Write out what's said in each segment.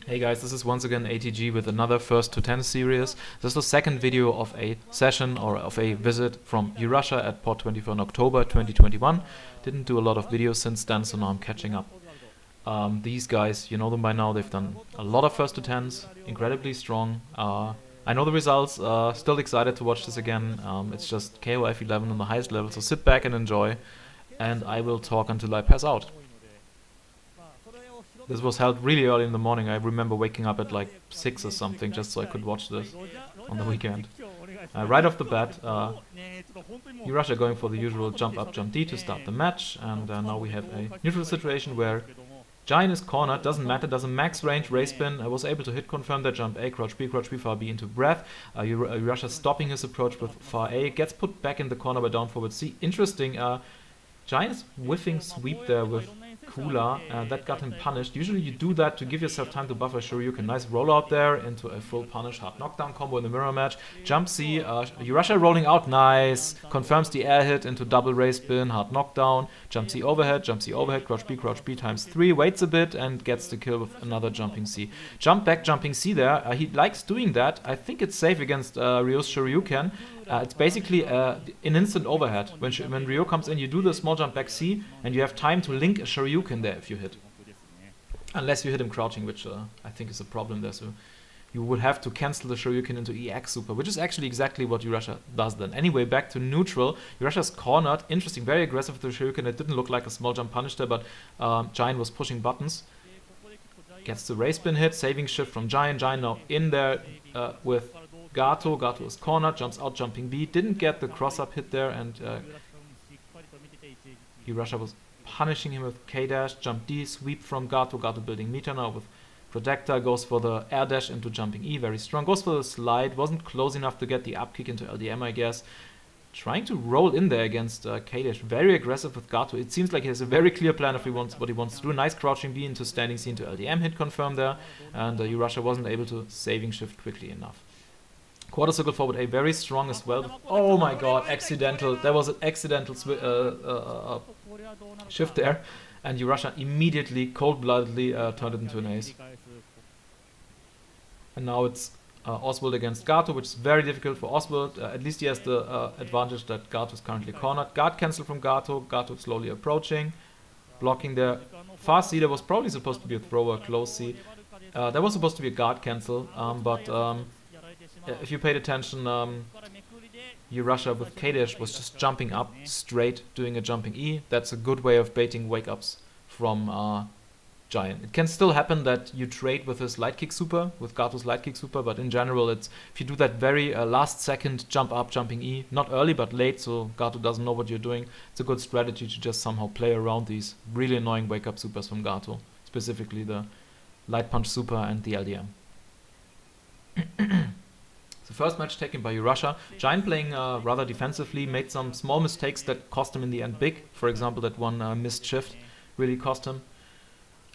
Hey guys, this is once again ATG with another first to 10 series. This is the second video of a session or of a visit from U-rasia at port 24 in October 2021. Didn't do a lot of videos since then, so now I'm catching up. These guys, you know them by now, they've done a lot of first to 10s, incredibly strong. I know the results, still excited to watch this again. It's just KOFXI on the highest level, so sit back and enjoy, and I will talk until I pass out. This was held really early in the morning. I remember waking up at like 6 or something just so I could watch this on the weekend. Right off the bat, U-rasia going for the usual jump up, jump D to start the match, and now we have a neutral situation where Gian is cornered, doesn't matter, does a max range race spin. I was able to hit confirm that jump A, crouch B, far B into breath. U-rasia stopping his approach with far A, gets put back in the corner by down forward C. Interesting, Gian is whiffing sweep there with Cooler, that got him punished. Usually you do that to give yourself time to buffer Shoryuken. Nice rollout there into a full punish, hard knockdown combo in the mirror match. Jump C, U-rasia rolling out, nice. Confirms the air hit into double race spin, hard knockdown. Jump C overhead, crouch B times 3, waits a bit and gets the kill with another jumping C. Jump back, jumping C there. He likes doing that. I think it's safe against Ryo's Shoryuken. It's basically an instant overhead. When Ryo comes in, you do the small jump back C, and you have time to link a Shoryuken there if you hit. Unless you hit him crouching, which I think is a problem there. So you would have to cancel the Shoryuken into EX super, which is actually exactly what U-rasia does then. Anyway, back to neutral. U-rasia's cornered. Interesting, very aggressive with the Shoryuken. It didn't look like a small jump punish there, but Gian was pushing buttons. Gets the race spin hit, saving shift from Gian. Gian now in there with Gato. Gato is cornered, jumps out, jumping B. Didn't get the cross-up hit there, and U-rasia was punishing him with K-dash, jump D, sweep from Gato. Gato building meter now with Protector, goes for the air dash into jumping E, very strong. Goes for the slide, wasn't close enough to get the up kick into LDM, I guess. Trying to roll in there against K-dash, very aggressive with Gato. It seems like he has a very clear plan if he wants what he wants to do. Nice crouching B into standing C into LDM hit confirm there, and U-rasia wasn't able to saving shift quickly enough. Quarter circle forward A, very strong as well. Oh my god, accidental. There was an accidental shift there. And U-rasia immediately, cold-bloodedly turned it into an ace. And now it's Oswald against Gato, which is very difficult for Oswald. At least he has the advantage that Gato is currently cornered. Guard cancel from Gato. Gato slowly approaching. Blocking there. Fast C, there was probably supposed to be a thrower, close C. There was supposed to be a guard cancel, but if you paid attention, U-rasia with K-dash was just jumping up straight, doing a jumping E. That's a good way of baiting wake-ups from Gian. It can still happen that you trade with his light kick super, with Gato's light kick super, but in general, it's if you do that very last second jump up, jumping E, not early but late, so Gato doesn't know what you're doing, it's a good strategy to just somehow play around these really annoying wake-up supers from Gato, specifically the light punch super and the LDM. The first match taken by U-rasia. Gian playing rather defensively, made some small mistakes that cost him in the end big. For example, that one missed shift really cost him.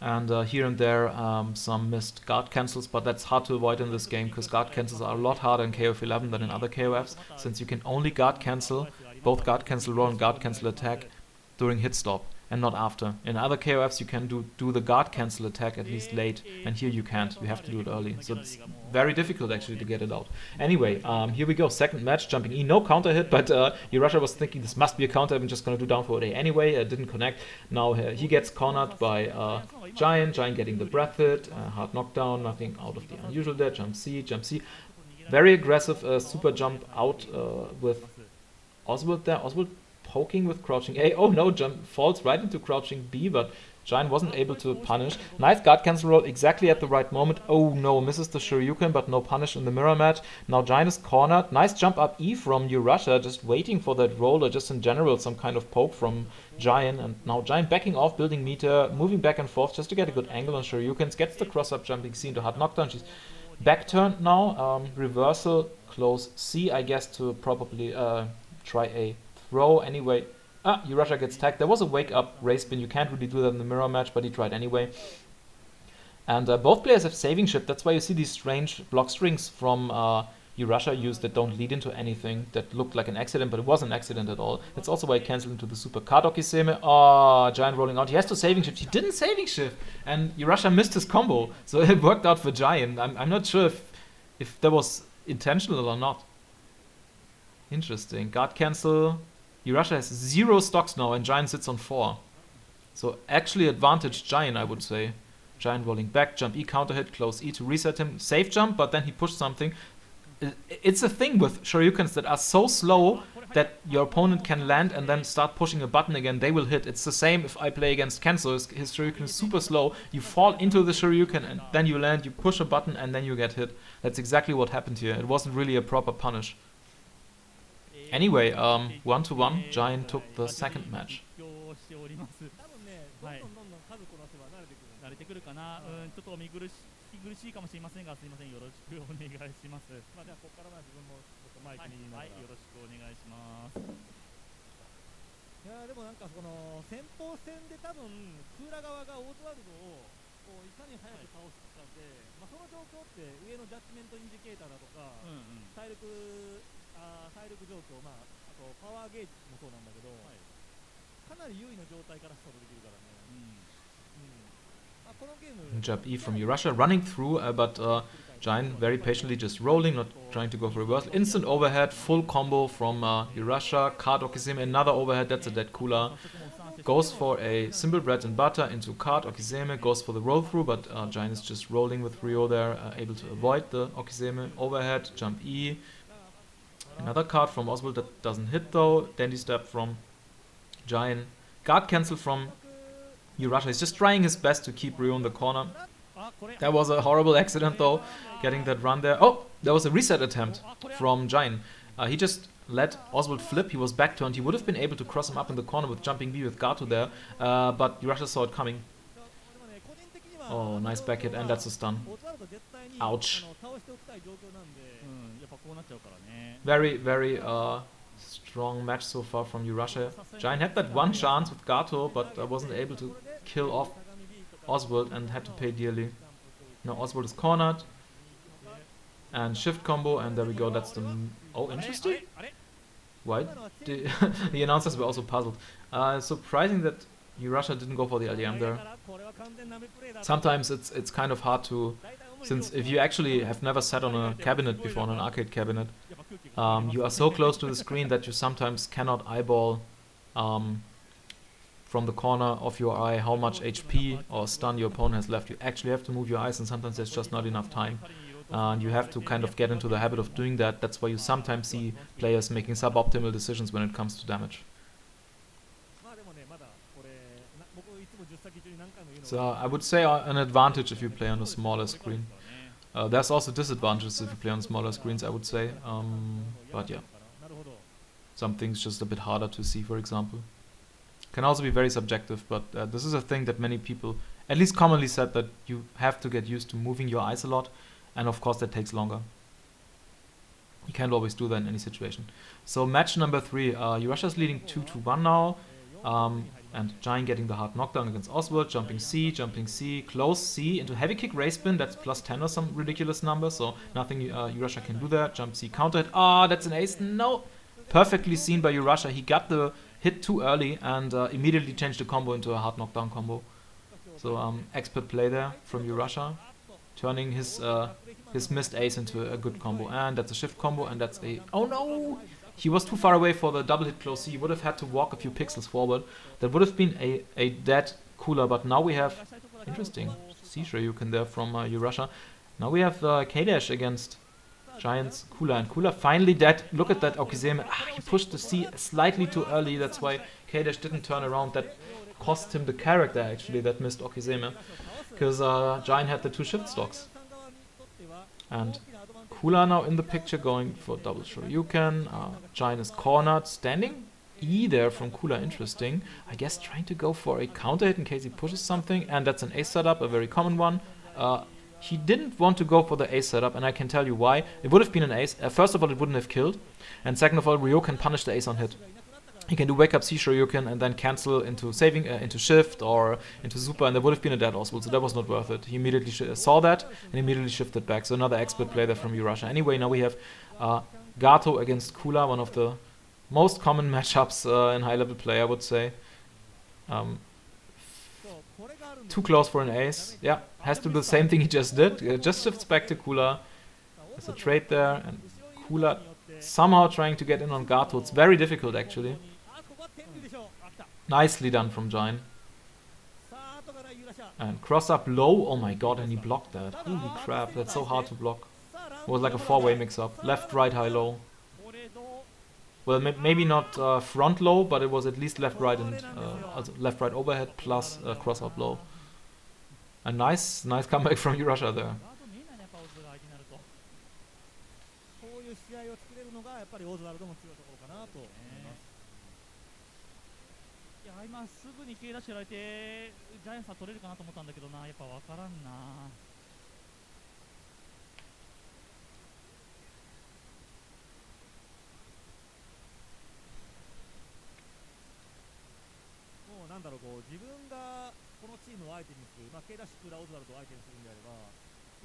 And here and there some missed guard cancels, but that's hard to avoid in this game because guard cancels are a lot harder in KOF11 than in other KOFs, since you can only guard cancel, both guard cancel roll and guard cancel attack during hit stop and not after. In other KOFs you can do the guard cancel attack at least late, and here you can't. You have to do it early. So it's very difficult actually to get it out. Anyway, here we go. Second match, jumping E, no counter hit, but U-rasia was thinking this must be a counter. I'm just going to do down forward A anyway. Didn't connect. Now he gets cornered by Gian. Gian getting the breath hit, hard knockdown, nothing out of the unusual there. Jump C, jump C. Very aggressive super jump out with Oswald there. Oswald poking with crouching A. Oh no, jump falls right into crouching B, but Gian wasn't able to punish. Nice guard cancel roll exactly at the right moment. Oh no, misses the Shoryuken, but no punish in the mirror match. Now Gian is cornered. Nice jump up E from U-rasia, just waiting for that roll, or just in general some kind of poke from Gian. And now Gian backing off, building meter, moving back and forth just to get a good angle on Shoryukens. Gets the cross up jumping C into hard knockdown. She's back turned now. Reversal, close C, I guess, to probably try a throw. Anyway, U-rasia gets tagged. There was a wake up race spin. You can't really do that in the mirror match, but he tried anyway. And both players have saving shift. That's why you see these strange block strings from U-rasia used that don't lead into anything, that looked like an accident, but it wasn't an accident at all. That's also why he cancelled into the super card Okizeme. Oh, Giant rolling out. He has to saving shift. He didn't saving shift, and U-rasia missed his combo, so it worked out for Giant. I'm not sure if that was intentional or not. Interesting. Guard cancel. U-rasia has 0 stocks now, and Giant sits on 4. So actually advantage Giant, I would say. Giant rolling back, jump E, counter hit, close E to reset him. Safe jump, but then he pushed something. It's a thing with Shoryukens that are so slow that your opponent can land and then start pushing a button again. They will hit. It's the same if I play against Kenzo. His Shoryuken is super slow. You fall into the Shoryuken and then you land, you push a button and then you get hit. That's exactly what happened here. It wasn't really a proper punish. Anyway, 1-1, Giant took the second match. 慣れてくるかな、ちょっと見苦しいかもしれませんが、すみません、よろしくお願いします。まあ、じゃあ、ここからは自分もちょっとマイクに言いながら、よろしくお願いします。いやでもなんかこの先鋒戦で多分クーラ側がオーズワルドをこういかに早く倒すかで、まあ、その状況って上のジャッジメントインジケーターだとか、体力状況、まあ、あとパワーゲージもそうなんだけど、かなり優位の状態からスタートできるからね。Jab E from U-rasia, running through, but Giant very patiently just rolling, not trying to go for reversal. Instant overhead, full combo from U-rasia, card Okizeme, another overhead, that's a dead cooler. Goes for a simple bread and butter into card Okizeme, goes for the roll through, but Giant is just rolling with Ryo there, able to avoid the Okizeme. Overhead, jump E. Another card from Oswald that doesn't hit though. Dandy step from Giant. Guard cancel from U-rasia is just trying his best to keep Ryo in the corner. That was a horrible accident though, getting that run there. Oh, there was a reset attempt from Giant. He just let Oswald flip, he was back turned. He would have been able to cross him up in the corner with jumping B with Gato there, but U-rasia saw it coming. Oh, nice back hit, and that's a stun. Ouch. Very, very strong match so far from U-rasia. Giant had that one chance with Gato, but wasn't able to kill off Oswald and had to pay dearly. Now Oswald is cornered. And shift combo, and there we go, that's the... Oh, interesting. Why? The announcers were also puzzled. Surprising that U-rasia didn't go for the LDM there. Sometimes it's kind of hard to... Since if you actually have never sat on a cabinet before, on an arcade cabinet, you are so close to the screen that you sometimes cannot eyeball from the corner of your eye how much HP or stun your opponent has left. You actually have to move your eyes, and sometimes there's just not enough time. And you have to kind of get into the habit of doing that. That's why you sometimes see players making suboptimal decisions when it comes to damage. So I would say an advantage if you play on a smaller screen. There's also disadvantages if you play on smaller screens, I would say. But yeah, some things just a bit harder to see, for example. Can also be very subjective, but this is a thing that many people, at least commonly said, that you have to get used to moving your eyes a lot, and of course that takes longer. You can't always do that in any situation. So match number 3, U-rasia is leading 2-1 now, and Giant getting the hard knockdown against Oswald, jumping C, close C into heavy kick race spin, that's plus 10 or some ridiculous number, so nothing U-rasia can do there. Jump C, counter hit, that's an ace, no! Perfectly seen by U-rasia, he got the hit too early and immediately changed the combo into a hard knockdown combo. So expert play there from U-rasia, turning his missed ace into a good combo. And that's a shift combo, and that's a... Oh no! He was too far away for the double hit close C. He would have had to walk a few pixels forward. That would have been a dead cooler, but now we have... Interesting. C-Shoryuken there from U-rasia. Now we have K-Dash against Giant's cooler, and cooler finally dead. Look at that Okizeme. He pushed the C slightly too early. That's why K-Dash didn't turn around. That cost him the character, actually, that missed Okizeme. Because Giant had the 2 shift stocks. And cooler now in the picture, going for double Shoryuken. Giant is cornered, standing E there from cooler, interesting. I guess trying to go for a counter hit in case he pushes something, and that's an ace setup, a very common one. He didn't want to go for the ace setup, and I can tell you why. It would have been an ace. First of all, it wouldn't have killed, and second of all, Ryo can punish the ace on hit. He can do wake up C Shoryuken and then cancel into saving into shift or into super, and there would have been a dead Oswald, so that was not worth it. He immediately saw that and immediately shifted back. So another expert play there from U-rasia. Anyway, now we have Gato against Kula, one of the most common matchups in high-level play, I would say. Too close for an ace. Yeah, has to do the same thing he just did. Just shifts back to Kula. There's a trade there, and Kula somehow trying to get in on Gato. It's very difficult, actually. Nicely done from Gian. And cross up low. Oh my god, and he blocked that. Holy crap, that's so hard to block. It was like a four-way mix-up. Left, right, high, low. Well, maybe not front low, but it was at least left, right, and also left, right overhead plus cross up low. A nice comeback from U-rasia there. 今すぐに K ダッシュやられてジャイアンさん取れるかなと思ったんだけどな、やっぱ分からんな。もうなんだろう、こう自分がこのチームを相手にする、K ダッシュクラオズワルドを相手にするんであれば、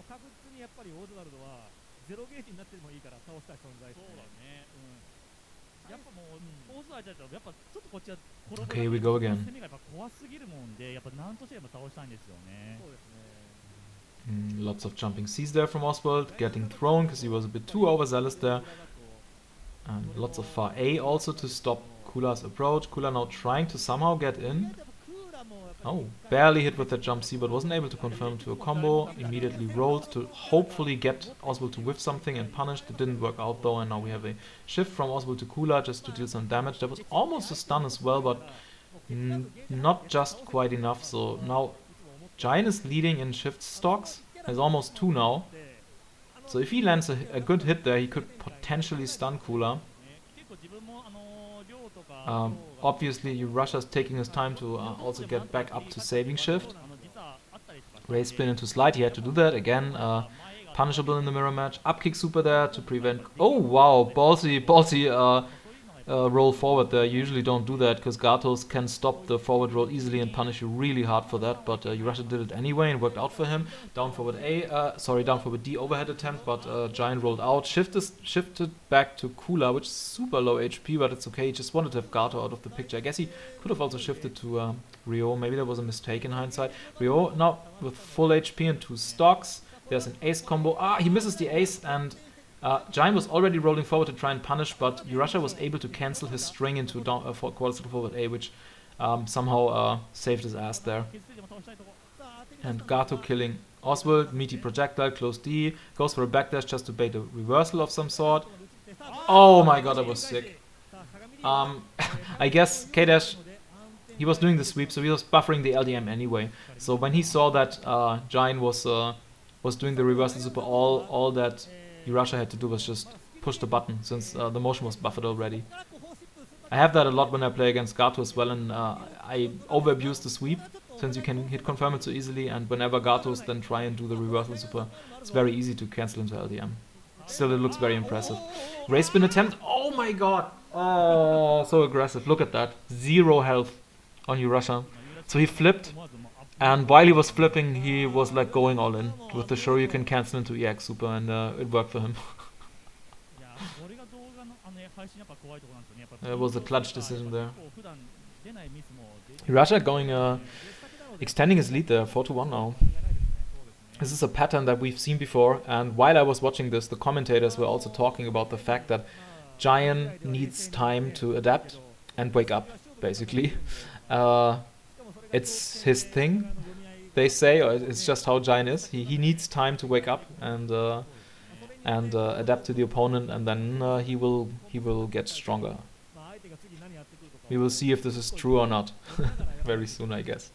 確実にやっぱりオズワルドはゼロゲージになってもいいから倒したい存在ですね。そうだね。やっぱもうオズワルドだとやっぱちょっとこっちは Okay, here we go again. Lots of jumping C's there from Oswald, getting thrown because he was a bit too overzealous there. And lots of far A also to stop Kula's approach. Kula now trying to somehow get in. Oh, barely hit with that jump C, but wasn't able to confirm to a combo. Immediately rolled to hopefully get Oswald to whiff something and punished. It didn't work out though, and now we have a shift from Oswald to Kula just to deal some damage. That was almost a stun as well, but not just quite enough. So now Gian is leading in shift stocks. Has almost 2 now. So if he lands a good hit there, he could potentially stun Kula. Obviously, U-rasia's taking his time to also get back up to saving shift. Raise spin into slide, he had to do that again. Punishable in the mirror match. Up kick super there to prevent. Oh wow, ballsy roll forward there. You usually don't do that because Gatos can stop the forward roll easily and punish you really hard for that. But U-rasia did it anyway and worked out for him. Down forward down forward D overhead attempt, but Gian rolled out. Shifted back to Kula, which is super low HP, but it's okay. He just wanted to have Gato out of the picture. I guess he could have also shifted to Ryo. Maybe that was a mistake in hindsight. Ryo now with full HP and 2 stocks. There's an ace combo. He misses the ace, and Gian was already rolling forward to try and punish, but U-rasia was able to cancel his string into quarter forward A, which somehow saved his ass there. And Gato killing Oswald, meaty projectile, close D, goes for a backdash just to bait a reversal of some sort. Oh my god, that was sick. I guess K-Dash, he was doing the sweep, so he was buffering the LDM anyway. So when he saw that Gian was doing the reversal super, all that U-rasia had to do was just push the button, since the motion was buffered already. I have that a lot when I play against Gato as well, and I overabuse the sweep, since you can hit confirm it so easily, and whenever Gatos then try and do the reversal super, it's very easy to cancel into LDM. Still, it looks very impressive. Raise spin attempt, oh my god! Oh, so aggressive, look at that. 0 health on U-rasia. So he flipped, and while he was flipping, he was like going all in with the Shoryuken cancel into EX super, and it worked for him. It was a clutch decision there. U-rasia going, extending his lead there, 4-1 now. This is a pattern that we've seen before, and while I was watching this, the commentators were also talking about the fact that Gian needs time to adapt and wake up, basically. It's his thing, they say, or it's just how Gian is. He needs time to wake up and adapt to the opponent, and then he will get stronger. We will see if this is true or not very soon, I guess.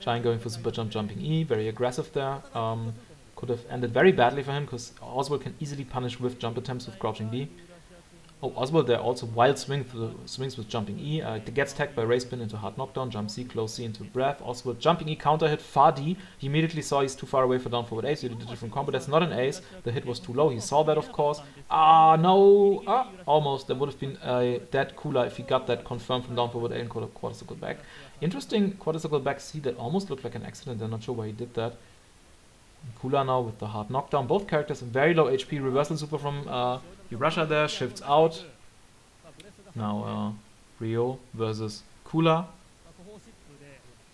Gian going for super jump, jumping E, very aggressive there. Could have ended very badly for him because Oswald can easily punish with jump attempts with crouching D. Oh, Oswald there also wild swings with jumping E. Gets tagged by raise spin into hard knockdown, jump C, close C into breath. Oswald jumping E, counter hit, far D. He immediately saw he's too far away for down forward ace, so he did a different combo. That's not an ace. The hit was too low. He saw that, of course. No. Almost. That would have been dead Kula if he got that confirmed from down forward A and quarter circle back. Interesting quarter circle back C that almost looked like an accident. I'm not sure why he did that. Kula now with the hard knockdown. Both characters very low HP. Reversal super from U-rasia there. Shifts out. Now Ryo versus Kula.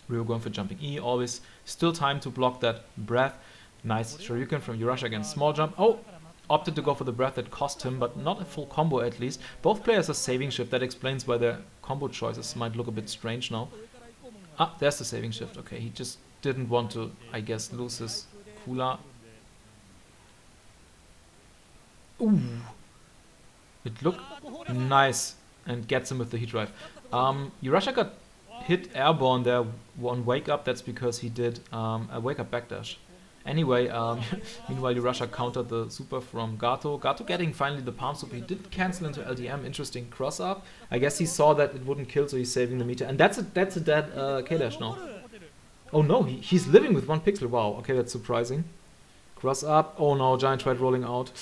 Ryo going for jumping E. Always still time to block that breath. Nice Shoryuken from U-rasia against small jump. Oh! Opted to go for the breath that cost him, but not a full combo at least. Both players are saving shift. That explains why their combo choices might look a bit strange now. Ah, there's the saving shift. Okay, he just didn't want to, I guess, lose his Kula. Ooh! It looked nice and gets him with the heat drive. U-rasia got hit airborne there on wake up. That's because he did a wake up backdash. Anyway, meanwhile U-rasia countered the super from Gato. Gato getting finally the palm super. He did cancel into LDM. Interesting cross up. I guess he saw that it wouldn't kill, so he's saving the meter. And that's a dead K-dash now. Oh no, he's living with 1 pixel. Wow, okay, that's surprising. Cross up. Oh no, Giant tried rolling out.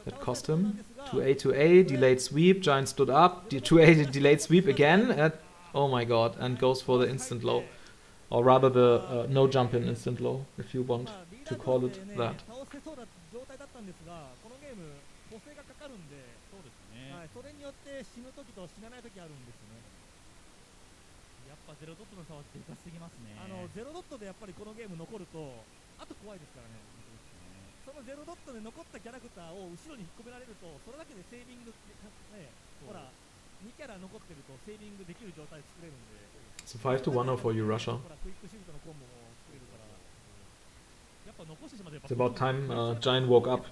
That cost him. 2A to A, delayed sweep. Giant stood up. 2A delayed sweep again. Oh my god, and goes for the instant low. Or rather the no jump in instant low, if you want to call it that. It's a 5-1 now for U-rasia. It's about time Giant woke up.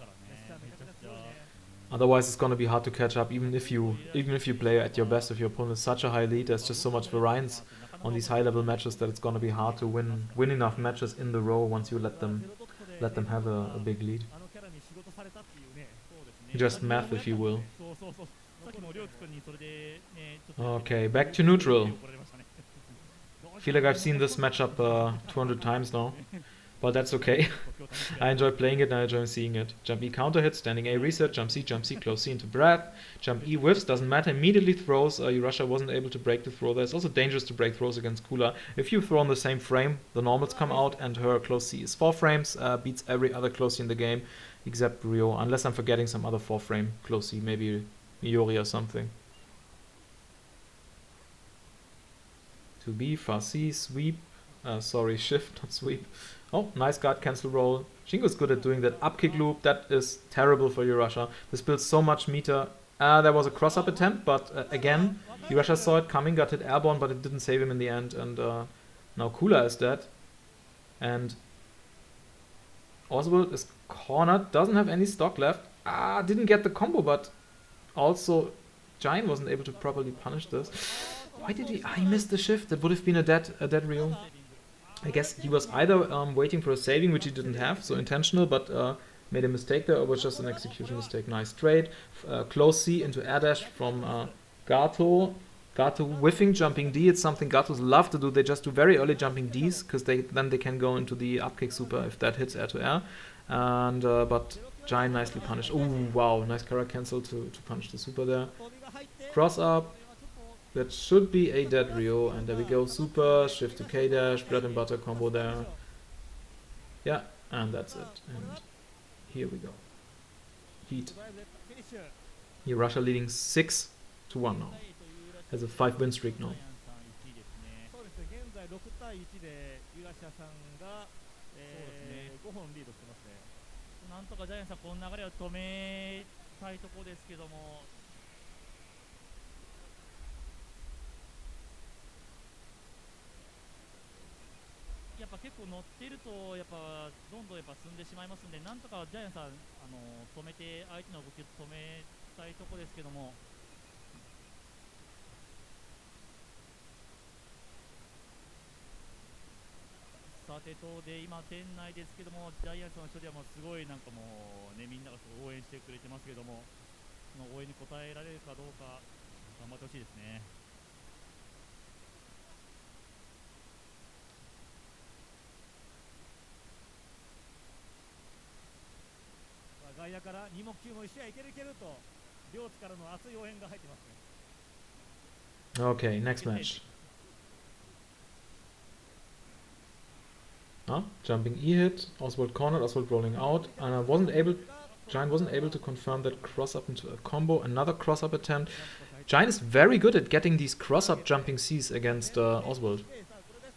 Otherwise it's gonna be hard to catch up, even if you play at your best. If your opponent is such a high lead, there's just so much variance on these high level matches that it's gonna be hard to win enough matches in the row once you let them have a big lead. Just math, if you will. Okay, back to neutral. I feel like I've seen this matchup 200 times now, but that's okay. I enjoy playing it and I enjoy seeing it. Jump E counter hit, standing A reset, jump C, close C into breath. Jump E whiffs, doesn't matter, immediately throws. U-rasia wasn't able to break the throw there. It's also dangerous to break throws against Kula. If you throw on the same frame, the normals come out and her close C is 4 frames, beats every other close C in the game except Ryo, unless I'm forgetting some other 4 frame close C, maybe Miori or something. To B, far C, sweep, sorry, shift, not sweep. Oh, nice guard cancel roll. Shingo's good at doing that up kick loop. That is terrible for U-rasia. This builds so much meter. There was a cross up attempt, but again, U-rasia saw it coming, got hit airborne, but it didn't save him in the end. And now Kula is dead. And Oswald is cornered, doesn't have any stock left. Didn't get the combo, but also Giant wasn't able to properly punish this. Why did he? He missed the shift. That would have been a dead Ryo. I guess he was either waiting for a saving, which he didn't have, so intentional, but made a mistake there, or was just an execution mistake. Nice trade. Close C into air dash from Gato. Gato whiffing jumping D. It's something Gatos love to do. They just do very early jumping Ds, because then they can go into the upkick super if that hits air to air. And but Giant nicely punished. Oh wow, nice Kara cancel to punish the super there. Cross up. That should be a dead Ryo, and there we go. Super, shift to K-dash, bread and butter combo there. Yeah, and that's it. And here we go. Heat. U-rasia leading 6-1 now. Has a 5-win streak now. やっぱ結構乗ってるとやっぱどんどんやっぱ進んでしまいますんで、なんとかジャイアンさん止めて相手の動きを止めたいところですけども。さてとで今店内ですけども、ジャイアンツの人ではもうすごいなんかもうねみんながすごい応援してくれてますけども、その応援に応えられるかどうか頑張ってほしいですね。外野から2も9も1試合いけるいけると両津からの熱い応援が入ってますね。Okay, next match. Jumping E hit, Oswald cornered, Oswald rolling out. Giant wasn't able to confirm that cross up into a combo. Another cross up attempt. Giant is very good at getting these cross up jumping Cs against Oswald.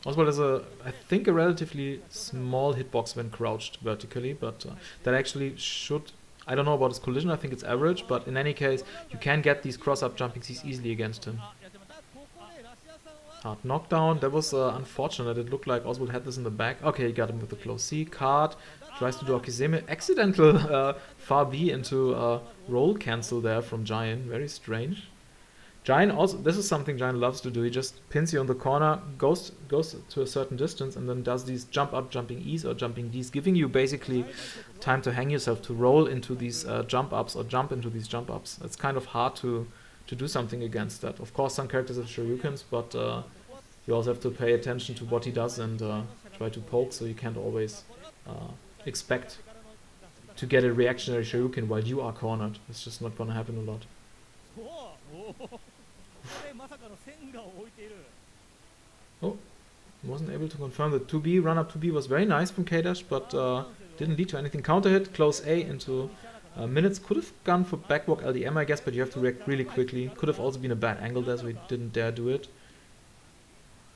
Oswald has I think a relatively small hitbox when crouched vertically, but that actually should, I don't know about his collision, I think it's average, but in any case, you can get these cross up jumping Cs easily against him. Hard knockdown, that was unfortunate. It looked like Oswald had this in the back. Okay, he got him with the close C. Card, tries to do Okizeme. Accidental far B into roll cancel there from Giant. Very strange. Giant also, this is something Giant loves to do. He just pins you on the corner, goes to a certain distance, and then does these jump up, jumping E's or jumping D's, giving you basically time to hang yourself, to roll into these jump ups or jump into these jump ups. It's kind of hard to do something against that. Of course, some characters have Shoryukens, but you also have to pay attention to what he does and try to poke, so you can't always expect to get a reactionary Shoryuken while you are cornered. It's just not gonna happen a lot. Oh, wasn't able to confirm the 2B. Run up 2B was very nice from K-Dash, but didn't lead to anything. Counter hit, close A into minutes. Could have gone for backwalk LDM, I guess, but you have to react really quickly. Could have also been a bad angle there, so he didn't dare do it.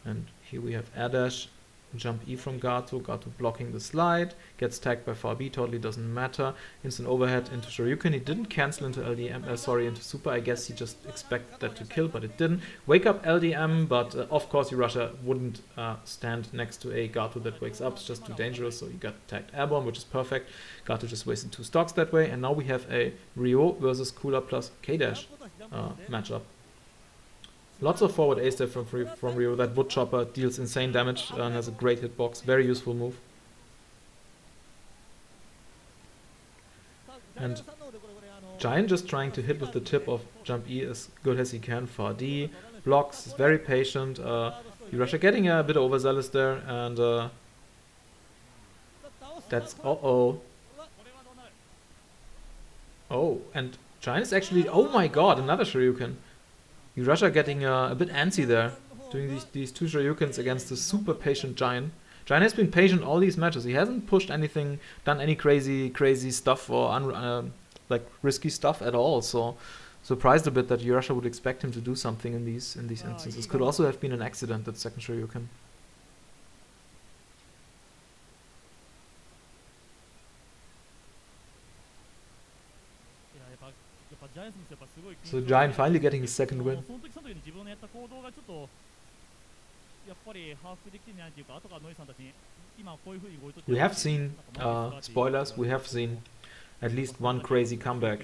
And here we have air dash, jump E from Gato. Gato blocking the slide, gets tagged by far B, totally doesn't matter. Instant overhead into Shoryuken. He didn't cancel into LDM, into super. I guess he just expected that to kill, but it didn't. Wake up LDM, but of course U-rasia wouldn't stand next to a Gato that wakes up. It's just too dangerous, so he got tagged airborne, which is perfect. Gato just wasted 2 stocks that way, and now we have a Ryo versus Cooler plus K-Dash matchup. Lots of forward A step from Ryo. That wood chopper deals insane damage and has a great hitbox. Very useful move. And Giant just trying to hit with the tip of jump E as good as he can. Far D blocks, is very patient. U-rasia getting a bit overzealous there, and that's oh, and Giant is actually, oh my god, another Shoryuken. U-rasia getting a bit antsy there, doing these 2 Shoryukens against the super patient Giant. Giant has been patient all these matches. He hasn't pushed anything, done any crazy stuff or like risky stuff at all. So surprised a bit that U-rasia would expect him to do something in these instances. Could also have been an accident, that second Shoryuken. So Giant finally getting his second win. We have seen, spoilers, we have seen at least one crazy comeback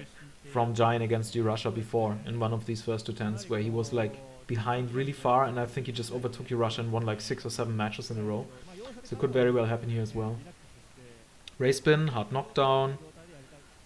from Giant against U-rasia before in one of these first 2 tens, where he was like behind really far, and I think he just overtook U-rasia and won like 6 or 7 matches in a row. So it could very well happen here as well. Race spin, hard knockdown,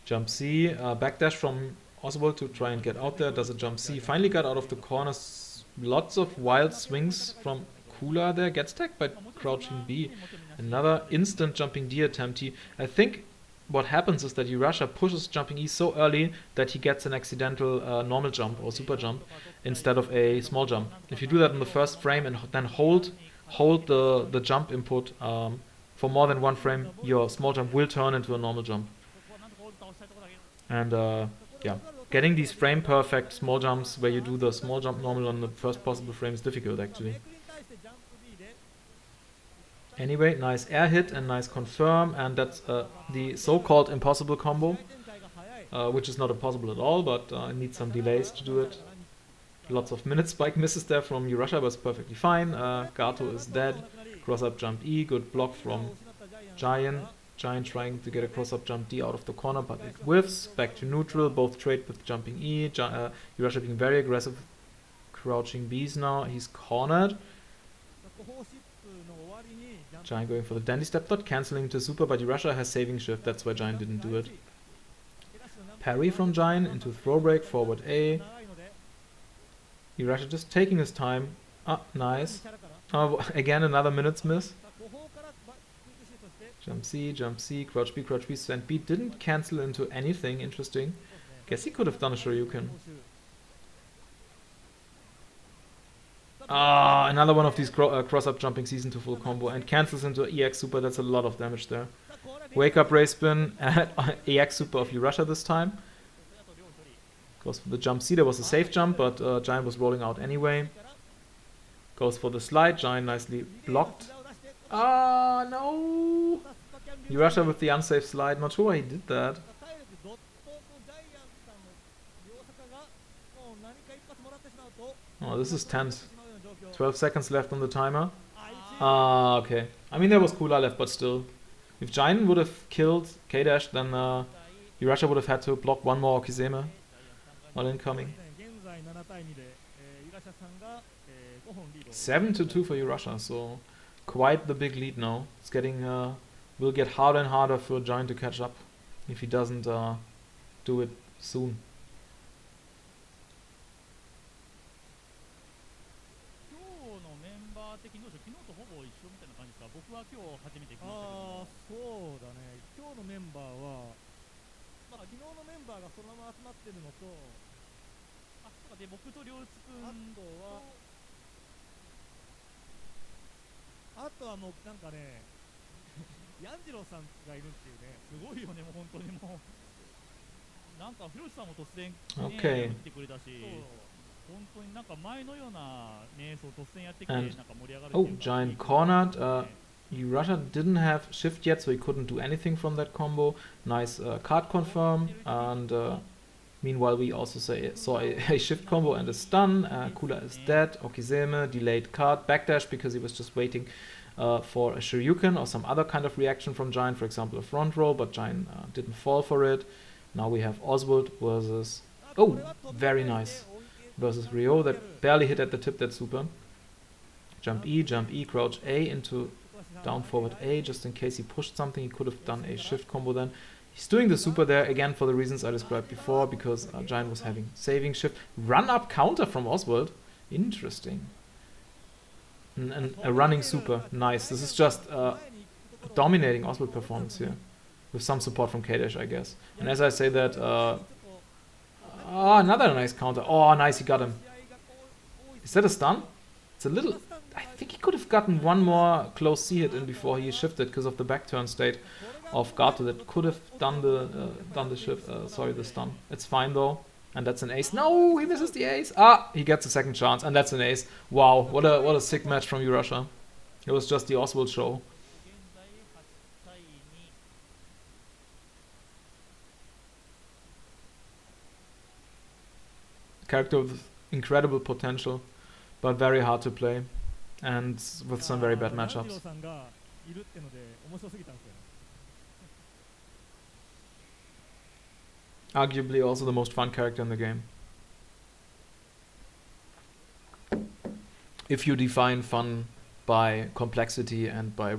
jump C, backdash from Oswald to try and get out there, does a jump C, finally got out of the corners. Lots of wild swings from Cooler there, gets tagged by crouching B. Another instant jumping D attempt. I think what happens is that U-rasia pushes jumping E so early that he gets an accidental normal jump or super jump instead of a small jump. If you do that in the first frame and then hold the jump input for more than 1 frame, your small jump will turn into a normal jump. And yeah, getting these frame perfect small jumps where you do the small jump normal on the first possible frame is difficult actually. Anyway, nice air hit and nice confirm, and that's the so-called impossible combo, which is not impossible at all, but it needs some delays to do it. Lots of minute spike misses there from U-rasia, but it's perfectly fine. Gato is dead. Cross up jump E, good block from Giant. Giant trying to get a cross up jump D out of the corner, but it whiffs. Back to neutral, both trade with jumping E. U-rasia being very aggressive. Crouching B's now, he's cornered. Giant going for the dandy step, not cancelling to super, but U-rasia has saving shift, that's why Giant didn't do it. Parry from Giant into throw break, forward A. U-rasia just taking his time. Ah, nice. Again, another minutes miss. Jump C, crouch B, send B. Didn't cancel into anything interesting. Guess he could have done a Shoryuken. Ah, another one of these cross-up jumping season to full combo and cancels into EX super. That's a lot of damage there. Wake up ray spin and EX super of U-rasia this time. Goes for the jump C. There was a safe jump, but Giant was rolling out anyway. Goes for the slide. Giant nicely blocked. Ah, no! U-rasia with the unsafe slide. Not sure why he did that. Oh, this is tense. 12 seconds left on the timer. Ah, okay. I mean, there was Kula left, but still. If Giant would have killed K-Dash, then U-rasia would have had to block one more Okizeme while incoming. 7-2 for U-rasia, so quite the big lead now. It's getting will get harder and harder for Giant to catch up if he doesn't do it soon. Okay. And oh, Giant cornered. U-rasia didn't have shift yet, so he couldn't do anything from that combo. Nice card confirm, and meanwhile we also saw a shift combo and a stun. Kula is dead. Okizeme delayed card backdash because he was just waiting for a Shoryuken or some other kind of reaction from Giant, for example a front roll, but Giant didn't fall for it. Now we have Oswald versus, oh, very nice, versus Ryo that barely hit at the tip that super. Jump E, crouch A into down forward A, just in case he pushed something. He could have done a shift combo then. He's doing the super there, again for the reasons I described before, because Giant was having saving shift. Run up counter from Oswald. Interesting. And a running super. Nice. This is just dominating Oswald performance here. With some support from K-Dash, I guess. And as I say that, another nice counter. Oh, nice, he got him. Is that a stun? It's a little... I think he could have gotten one more close C hit in before he shifted because of the back turn state of Gato that could have done the shift. Sorry, the stun. It's fine though. And that's an ace. No, he misses the ace. Ah, he gets a second chance, and that's an ace. Wow, what a sick match from U-rasia. It was just the Oswald show. Character with incredible potential, but very hard to play, and with some very bad matchups. Arguably also the most fun character in the game. If you define fun by complexity and by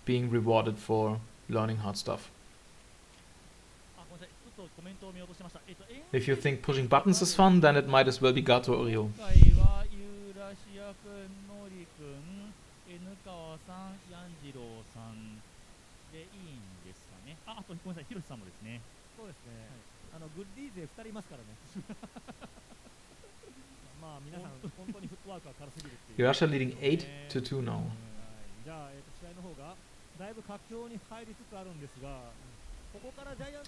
being rewarded for learning hard stuff. If you think pushing buttons is fun, then it might as well be Gato or Ryo. U-rasia leading 8-2 now.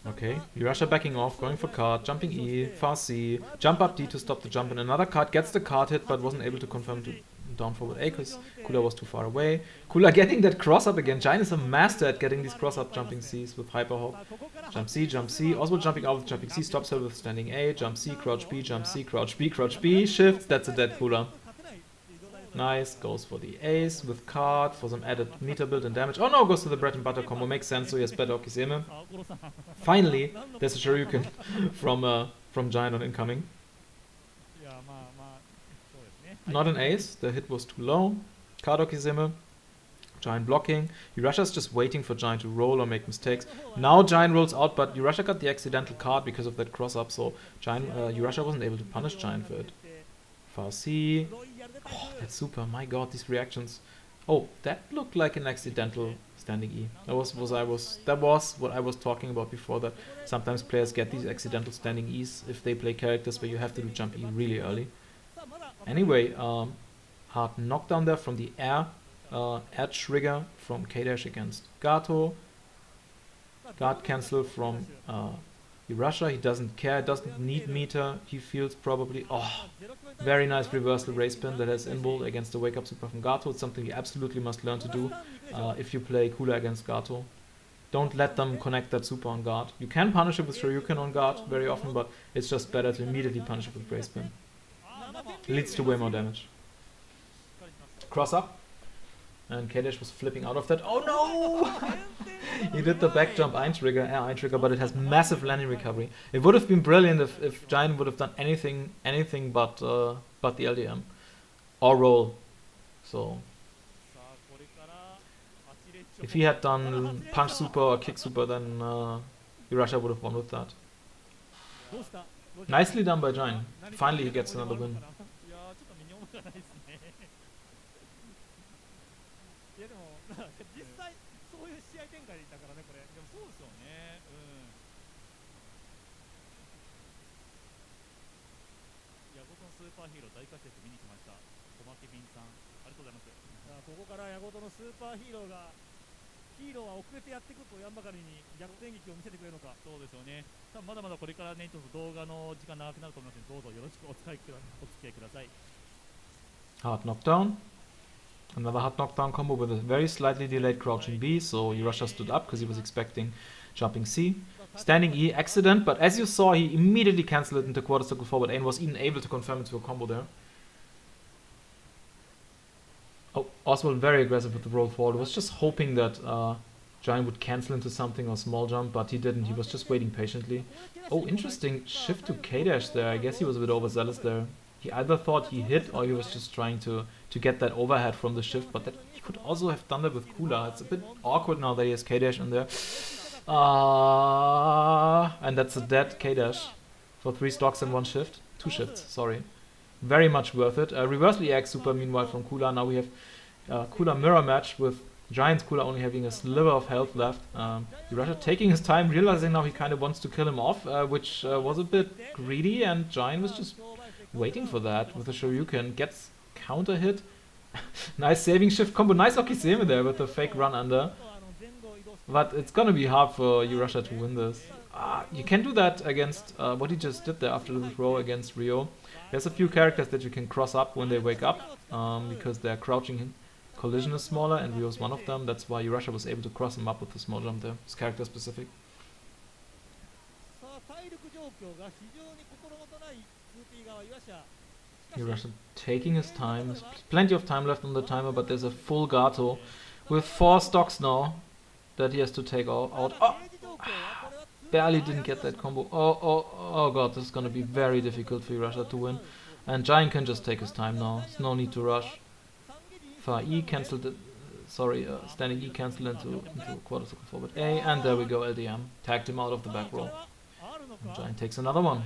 Okay, U-rasia backing off, going for card, jumping E, fast C, jump up D to stop the jump, and another card gets the card hit but wasn't able to confirm to down forward A because Kula was too far away. Kula getting that cross up again. Giant is a master at getting these cross up jumping Cs with Hyper Hop. Jump C, Oswald jumping out with jumping C, stops her with standing A, jump C, crouch B, jump C, crouch B, shift, that's a dead Kula. Nice, goes for the ace with card for some added meter build and damage. Oh no, goes to the bread and butter combo, makes sense, so he has better Okizeme. Finally, there's a Shoryuken from Giant on incoming. Not an ace, the hit was too low. Card Okizeme, Giant blocking. U-rasia's just waiting for Giant to roll or make mistakes. Now Giant rolls out, but U-rasia got the accidental card because of that cross up, so U-rasia wasn't able to punish Giant for it. Far C. Oh, that's super. My god, these reactions. Oh, that looked like an accidental standing E. That was what I was talking about before, that sometimes players get these accidental standing E's if they play characters where you have to do jump E really early. Anyway, Hard knockdown there from the air trigger from K-Dash against Gato. Guard cancel from U-rasia. He doesn't care, doesn't need meter. He feels probably. Oh, very nice reversal race pin that has inbuilt against the wake up super from Gato. It's something you absolutely must learn to do if you play Kula against Gato. Don't let them connect that super on guard. You can punish it with Shoryuken on guard very often, but it's just better to immediately punish it with race pin. Leads to way more damage. Cross up. And K-Dash was flipping out of that. Oh no! He did the back jump Eintrigger, air Eintrigger, but it has massive landing recovery. It would have been brilliant if Gian would have done anything but the LDM. Or roll. So if he had done punch super or kick super, then U-rasia would have won with that. Nicely done by Gian. Finally he gets another win. 実際そういう試合展開だからね、これ。でもそうですよね。ヤゴトのスーパーヒーロー大活躍見に来ました。小牧ビンさん、ありがとうございます。ここからヤゴトのスーパーヒーローがヒーローは遅れてやっていくとやんばかりに逆転劇を見せてくれるのか。そうですよね。多分まだまだこれからね、ちょっと動画の時間長くなると思いますので、どうぞよろしくお付き合いください。Hard knockdown. Another hard knockdown combo with a very slightly delayed crouching B, so U-rasia stood up because he was expecting jumping C. Standing E, accident, but as you saw, he immediately cancelled it into quarter circle forward A and was even able to confirm it to a combo there. Oh, Oswald very aggressive with the roll forward. Was just hoping that Gian would cancel into something or small jump, but he didn't. He was just waiting patiently. Oh, interesting shift to K-Dash there. I guess he was a bit overzealous there. He either thought he hit or he was just trying to get that overhead from the shift, but that he could also have done that with Kula. It's a bit awkward now that he has K-Dash in there. And that's a dead K-Dash for 3 stocks and 1 shift. 2 shifts, sorry. Very much worth it. Reversal EX super meanwhile from Kula. Now we have Kula mirror match with Giant's Kula only having a sliver of health left. U-rasia taking his time, realizing now he kind of wants to kill him off, which was a bit greedy, and Giant was just waiting for that with the Shoryuken. Gets counter hit. Nice saving shift combo. Nice Okiseme there with the fake run under. But it's gonna be hard for U-rasia to win this. You can do that against what he just did there after the throw against Ryo. There's a few characters that you can cross up when they wake up because their crouching collision is smaller, and Ryo's one of them. That's why U-rasia was able to cross him up with the small jump there. It's character specific. U-rasia taking his time. There's plenty of time left on the timer, but there's a full Gato with 4 stocks now that he has to take out. Oh! Barely didn't get that combo. Oh god, this is gonna be very difficult for U-rasia to win. And Giant can just take his time now. There's no need to rush. Far E cancelled it. Sorry, standing E cancelled into quarter circle forward A, and there we go, LDM. Tagged him out of the back row. And Giant takes another one.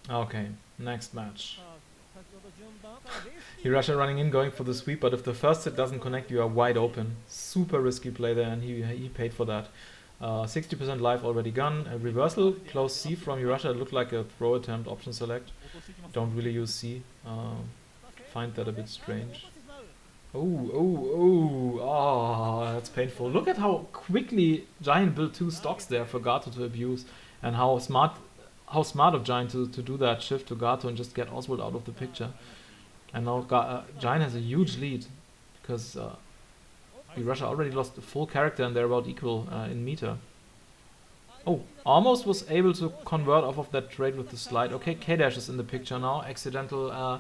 Okay, next match. U-rasia running in, going for the sweep, but if the first hit doesn't connect, you are wide open. Super risky play there, and he paid for that. 60% life already gone. A reversal, close C from U-rasia. It looked like a throw attempt, option select. Don't really use C. Find that a bit strange. Oh, that's painful. Look at how quickly Giant built 2 stocks there for Gato to abuse, and how smart of Giant to do that shift to Gato and just get Oswald out of the picture. And now Giant has a huge lead because U-rasia already lost a full character and they're about equal in meter. Oh, almost was able to convert off of that trade with the slide. Okay, K-Dash is in the picture now. Accidental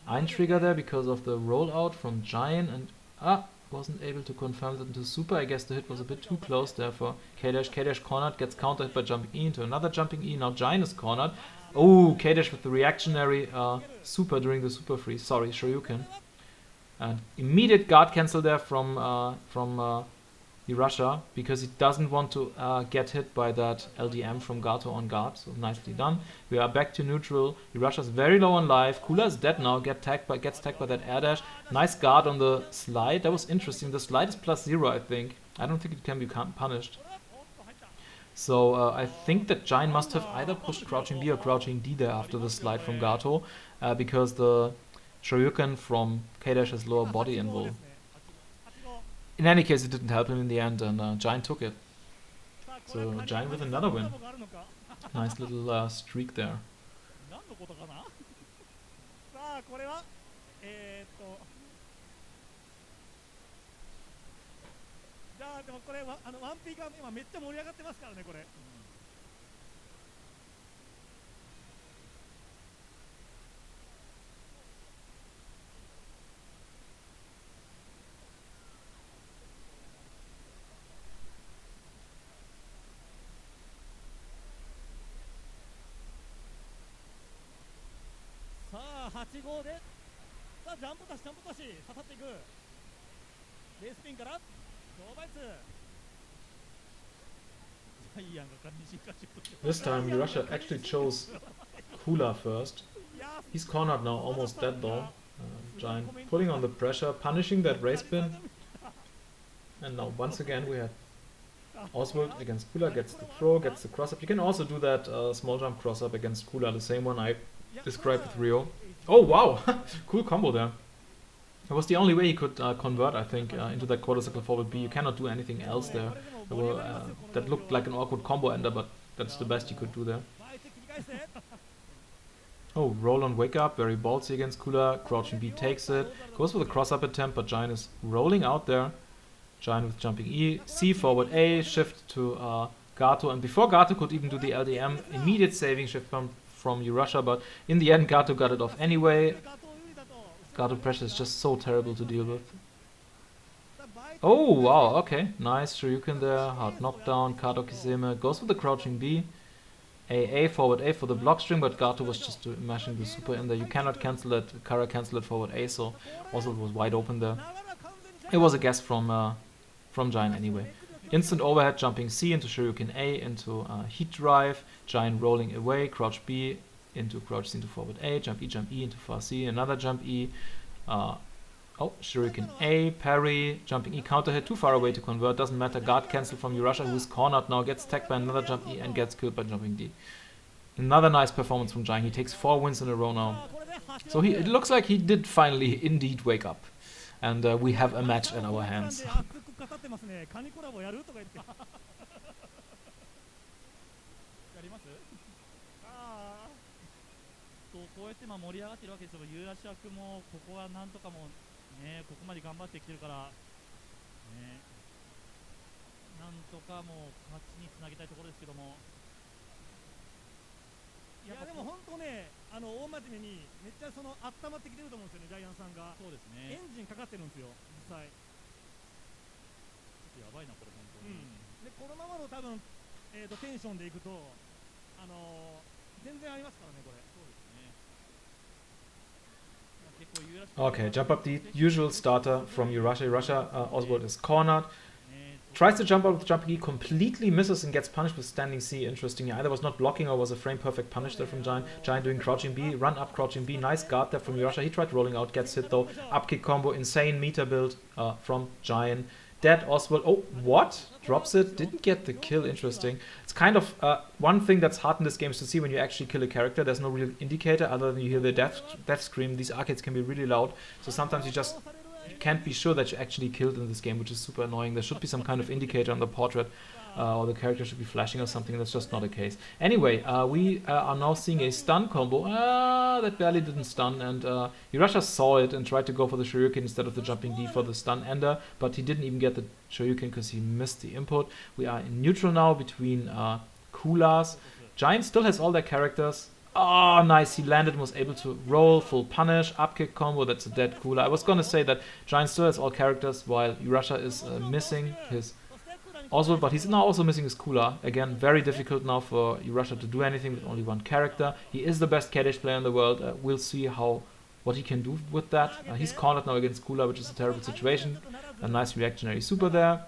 Eintrigger there because of the rollout from Gian, and wasn't able to confirm that into super. I guess the hit was a bit too close there for K-Dash. K-Dash cornered, gets countered by jumping E into another jumping E. Now Gian is cornered. Oh, K-Dash with the reactionary super during the super freeze. Sorry, Shoryuken. And immediate guard cancel there from U-rasia, because he doesn't want to get hit by that LDM from Gato on guard. So nicely done. We are back to neutral. U-rasia is very low on life. Kula is dead now. Gets tagged by that air dash. Nice guard on the slide. That was interesting. The slide is +0, I think. I don't think it can be punished. So I think that Gian must have either pushed crouching B or crouching D there after the slide from Gato, because the Shoryuken from K-Dash has lower body involved. In any case, it didn't help him in the end, and Gian took it. So Gian with another win. Nice little streak there. This time U-rasia actually chose Kula first. He's cornered now, almost dead though. Gian pulling on the pressure, punishing that race spin. And now once again we have Oswald against Kula, gets the throw, gets the cross up. You can also do that small jump cross up against Kula, the same one I described with Rio. Oh wow, cool combo there. It was the only way he could convert, I think, into that quarter circle forward B. You cannot do anything else there. That looked like an awkward combo ender, but that's the best you could do there. Oh, roll on wake up, very ballsy against Kula. Crouching B takes it, goes for the cross up attempt, but Gian is rolling out there. Gian with jumping E, C forward A, shift to Gato, and before Gato could even do the LDM, immediate saving shift from U-rasia, but in the end Gato got it off anyway. Gato pressure is just so terrible to deal with. Oh wow, okay, nice Shoryuken there, hard knockdown, Kato Kiseme, goes for the crouching B. A forward A for the block string, but Gato was just mashing the super in there. You cannot cancel it, Kara cancel it forward A, so also it was wide open there. It was a guess from Gian anyway. Instant overhead, jumping C into Shoryuken A, into heat drive, Gian rolling away, crouch B, into crouch C into forward A, jump E into far C, another jump E, Shoryuken A, parry, jumping E, counter hit, too far away to convert, doesn't matter, guard cancel from U-rasia, who's cornered now, gets tagged by another jump E and gets killed by jumping D. Another nice performance from Gian, he takes 4 wins in a row now. So it looks like he did finally indeed wake up. And we have a match in our hands. Okay, jump up the usual starter from U-rasia. U-rasia, Oswald is cornered. Tries to jump out with jumping E, completely misses and gets punished with standing C. Interesting. Either was not blocking or was a frame perfect punish there from Gian. Gian doing crouching B, run up crouching B. Nice guard there from U-rasia. He tried rolling out, gets hit though. Up kick combo, insane meter build from Gian. Dead Oswald. Oh, what? Drops it. Didn't get the kill. Interesting. It's kind of one thing that's hard in this game is to see when you actually kill a character. There's no real indicator other than you hear the death scream. These arcades can be really loud. So sometimes you just can't be sure that you actually killed in this game, which is super annoying. There should be some kind of indicator on the portrait, or the character should be flashing or something. That's just not the case. Anyway, we are now seeing a stun combo. That barely didn't stun, and U-rasia saw it and tried to go for the Shoryuken instead of the jumping D for the stun ender, but he didn't even get the Shoryuken because he missed the input. We are in neutral now between Kulas. Giant still has all their characters. Oh, nice. He landed and was able to roll, full punish, up kick combo. That's a dead Kula. I was gonna say that Giant still has all characters while U-rasia is missing his Oswald, but he's now also missing his Kula. Again, very difficult now for U-rasia to do anything with only one character. He is the best Kaddish player in the world. We'll see what he can do with that. He's cornered now against Kula, which is a terrible situation. A nice reactionary super there.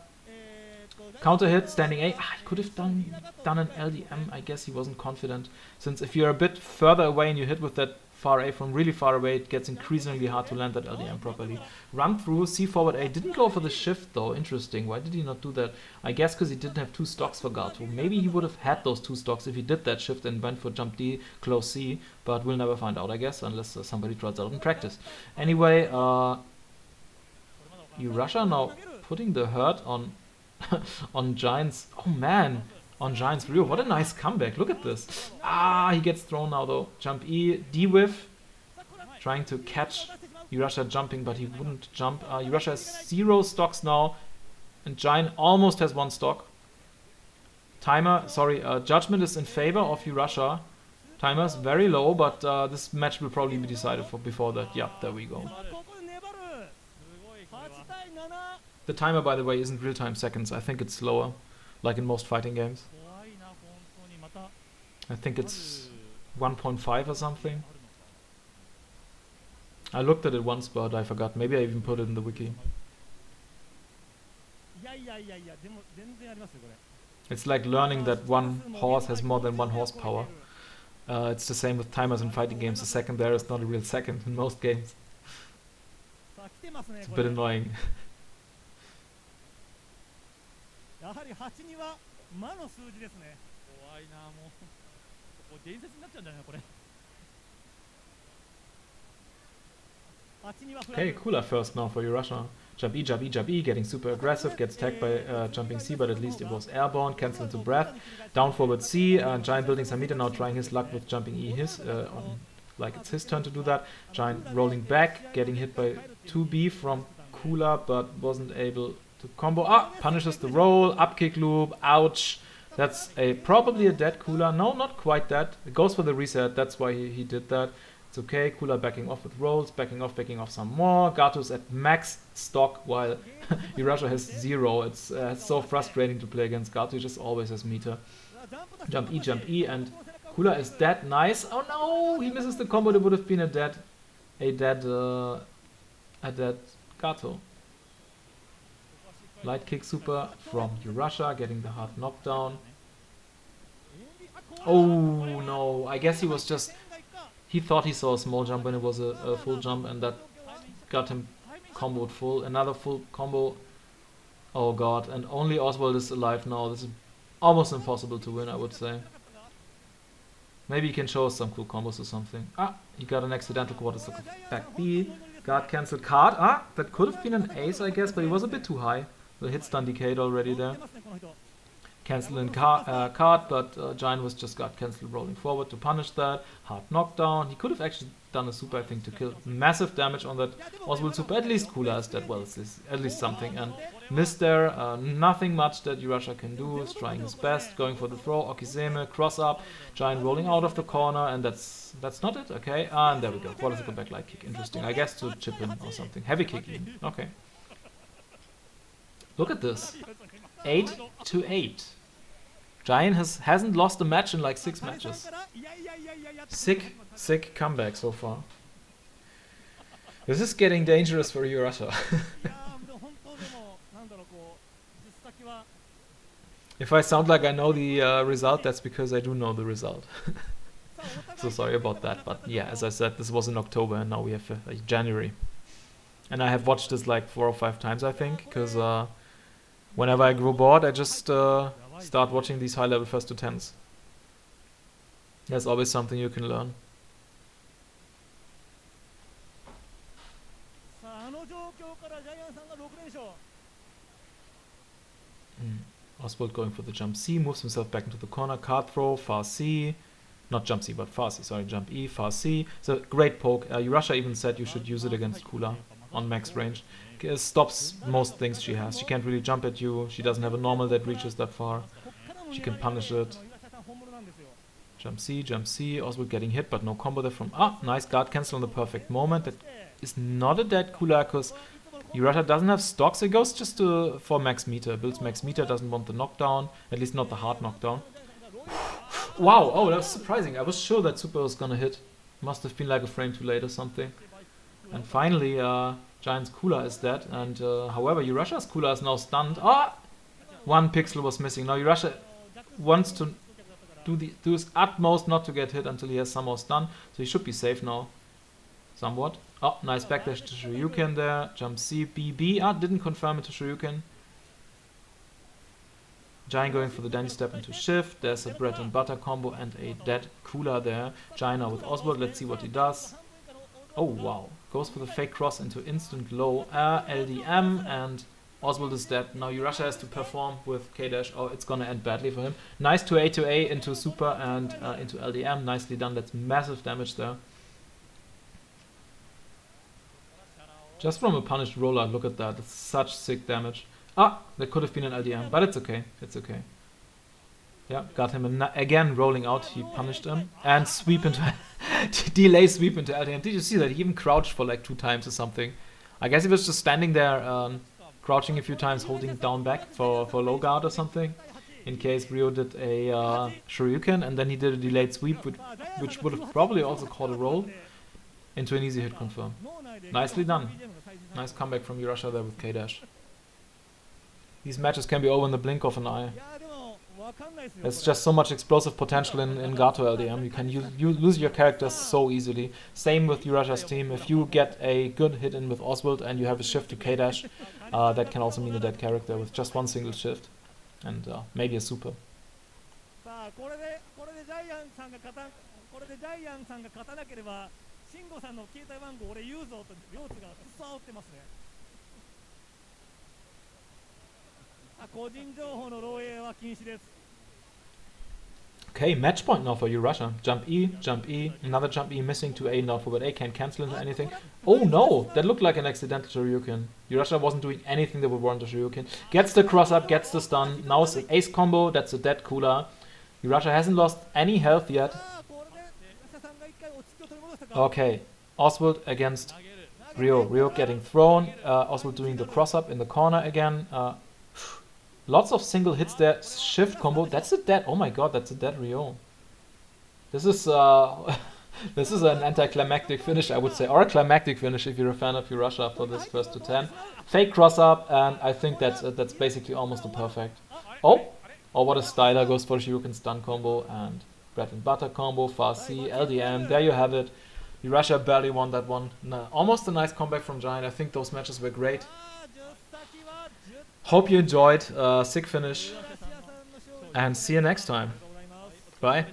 Counter hit, standing A. He could have done an LDM. I guess he wasn't confident. Since if you're a bit further away and you hit with that far A from really far away, it gets increasingly hard to land that LDM properly. Run through, C forward A. Didn't go for the shift though. Interesting. Why did he not do that? I guess because he didn't have 2 stocks for Gato. Maybe he would have had those 2 stocks if he did that shift and went for jump D, close C. But we'll never find out, I guess, unless somebody tries out in practice. Anyway, U-rasia now putting the hurt on on Giant's. Oh man, on Giant's Rio. What a nice comeback. Look at this. He gets thrown now though. Jump E, D-whiff. Trying to catch U-rasia jumping, but he wouldn't jump. U-rasia has 0 stocks now, and Giant almost has 1 stock. Judgment is in favor of U-rasia. Timer is very low, but this match will probably be decided before that. Yeah, there we go. The timer, by the way, isn't real-time seconds. I think it's slower, like in most fighting games. I think it's 1.5 or something. I looked at it once, but I forgot. Maybe I even put it in the wiki. It's like learning that one horse has more than 1 horsepower. It's the same with timers in fighting games. A second there is not a real second in most games. It's a bit annoying. Okay, cooler first now for U-rasia. Jump E, jump E, jump E, getting super aggressive, gets tagged by jumping C, but at least it was airborne, cancel into breath. Down forward C, Giant building some meter, now trying his luck with jumping E, like it's his turn to do that. Giant rolling back, getting hit by 2B from Kula, but wasn't able to combo. Punishes the roll, up kick loop, ouch. That's probably a dead Kula. No, not quite dead. It goes for the reset, that's why he did that. It's okay, Kula backing off with rolls, backing off some more. Gato's at max stock while U-rasia has 0. It's so frustrating to play against Gato, he just always has meter. Jump E, and Kula is dead, nice. Oh no, he misses the combo, that would have been a dead Gato. Light kick super from U-rasia, getting the hard knockdown. Oh no, I guess he was just... He thought he saw a small jump when it was a full jump, and that got him comboed full. Another full combo. Oh god, and only Oswald is alive now. This is almost impossible to win, I would say. Maybe he can show us some cool combos or something. He got an accidental quarter circle back B. Guard cancelled card. That could have been an ace, I guess, but he was a bit too high. The hit stun decayed already there. Cancel in card, but Giant was just got cancelled rolling forward to punish that. Hard knockdown. He could have actually done a super, I think, to kill massive damage on that Oswald super. At least Kula is dead. Well, it's at least something. And missed there. Nothing much that U-rasia can do. Is trying his best. Going for the throw. Okizeme, cross up. Giant rolling out of the corner. And that's not it. Okay. And there we go. Qualifier back light kick. Interesting. I guess to chip in or something. Heavy kick even. Okay. Look at this. 8-8. Gian hasn't lost a match in like 6 matches. Sick comeback so far. This is getting dangerous for U-rasia. If I sound like I know the result, that's because I do know the result. So sorry about that, but yeah, as I said, this was in October and now we have January. And I have watched this like 4 or 5 times, I think, because whenever I grow bored, I just start watching these high-level first to 10s. There's always something you can learn. Oswald going for the jump C, moves himself back into the corner, card throw, far C. Not jump C, but far C, sorry, jump E, far C. So great poke. U-rasia even said you should use it against Kula on max range. Stops most things she has. She can't really jump at you. She doesn't have a normal that reaches that far. She can punish it. Jump C, Oswald getting hit, but no combo there from... Ah, nice guard cancel on the perfect moment. That is not a dead cooler, because U-rasia doesn't have stocks. It goes just for max meter. Builds max meter, doesn't want the knockdown. At least not the hard knockdown. Wow, oh, that was surprising. I was sure that super was gonna hit. Must have been like a frame too late or something. And finally, Giant's cooler is dead. And however, U-rasia's cooler is now stunned. Ah! One pixel was missing. Now U-rasia wants to do his utmost not to get hit until he has somehow stun. So he should be safe now. Somewhat. Oh, nice backdash to Shoryuken there. Jump C, BB. Ah, didn't confirm it to Shoryuken. Giant going for the dandy step into shift. There's a bread and butter combo and a dead cooler there. Giant now with Oswald. Let's see what he does. Oh, wow. Goes for the fake cross into instant low. LDM and Oswald is dead. Now U-rasia has to perform with K-dash. Oh, it's gonna end badly for him. Nice 2A into super and into LDM. Nicely done. That's massive damage there. Just from a punished roller, look at that. It's such sick damage. Ah, that could have been an LDM, but it's okay. It's okay. Yeah, got him again rolling out. He punished him. And sweep into... delay sweep into LDM. Did you see that? He even crouched for like 2 times or something. I guess he was just standing there, crouching a few times, holding down back for low guard or something. In case Ryo did a Shoryuken, and then he did a delayed sweep, which would have probably also caught a roll into an easy hit confirm. Nicely done. Nice comeback from U-rasia there with K-dash. These matches can be over in the blink of an eye. There's just so much explosive potential in Gato LDM. You can lose your characters so easily. Same with U-rasia's team. If you get a good hit in with Oswald and you have a shift to K-dash, that can also mean a dead character with just one single shift. And maybe a super. Okay, match point now for U-rasia. Jump E, another jump E missing to A, not forward A, can't cancel into anything. Oh no, that looked like an accidental Shoryuken. U-rasia wasn't doing anything that would warrant a Shoryuken. Gets the cross up, gets the stun. Now it's an ace combo, that's a dead cooler. U-rasia hasn't lost any health yet. Okay, Oswald against Ryo. Ryo getting thrown. Oswald doing the cross up in the corner again. Lots of single hits there. Shift combo. That's a dead. Oh my god, that's a dead Ryo. This is this is an anticlimactic finish, I would say, or a climactic finish if you're a fan of U-rasia for this first to 10. Fake cross up, and I think that's basically almost a perfect. Oh, what a styler, goes for the Shoryuken stun combo and bread and butter combo. Far C, LDM. There you have it. U-rasia barely won that one. No, almost a nice comeback from Giant. I think those matches were great. Hope you enjoyed. Sick finish. And see you next time. Bye.